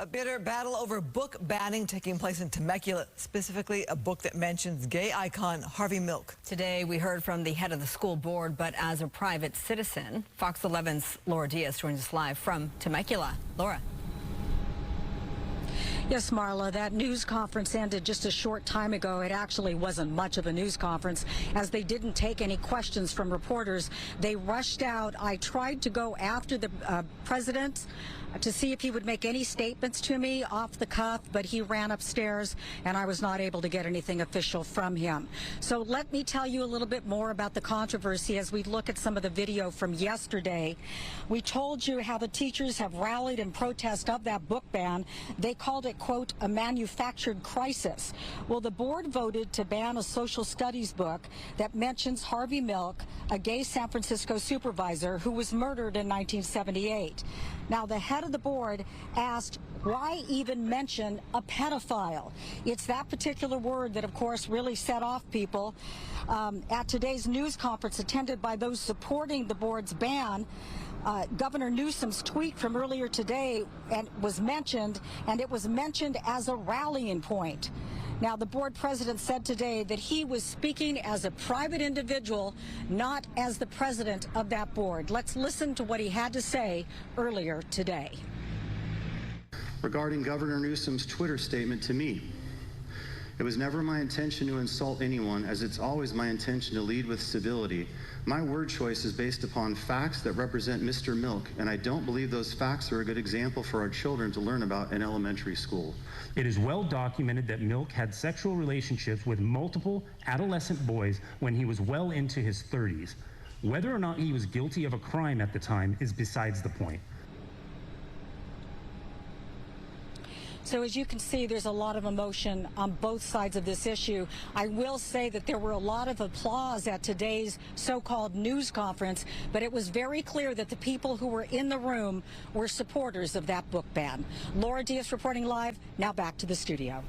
A bitter battle over book banning taking place in Temecula, specifically a book that mentions gay icon Harvey Milk. Today, we heard from the head of the school board, but as a private citizen. Fox 11's Laura Diaz joins us live from Temecula. Laura. Yes, Marla, that news conference ended just a short time ago. It actually wasn't much of a news conference, as they didn't take any questions from reporters. They rushed out. I tried to go after the president to see if he would make any statements to me off the cuff, but he ran upstairs and I was not able to get anything official from him. So let me tell you a little bit more about the controversy as we look at some of the video from yesterday. We told you how the teachers have rallied in protest of that book ban. They called it, quote, a manufactured crisis. Well, the board voted to ban a social studies book that mentions Harvey Milk, a gay San Francisco supervisor who was murdered in 1978. Now, the head of the board asked, why even mention a pedophile? It's that particular word that, of course, really set off people. At today's news conference attended by those supporting the board's ban, Governor Newsom's tweet from earlier today was mentioned, and it was mentioned as a rallying point. Now, the board president said today that he was speaking as a private individual, not as the president of that board. Let's listen to what he had to say earlier today. Regarding Governor Newsom's Twitter statement to me, it was never my intention to insult anyone, as it's always my intention to lead with civility. My word choice is based upon facts that represent Mr. Milk, and I don't believe those facts are a good example for our children to learn about in elementary school. It is well documented that Milk had sexual relationships with multiple adolescent boys when he was well into his 30s. Whether or not he was guilty of a crime at the time is besides the point. So as you can see, there's a lot of emotion on both sides of this issue. I will say that there were a lot of applause at today's so-called news conference, but it was very clear that the people who were in the room were supporters of that book ban. Laura Diaz reporting live. Now back to the studio.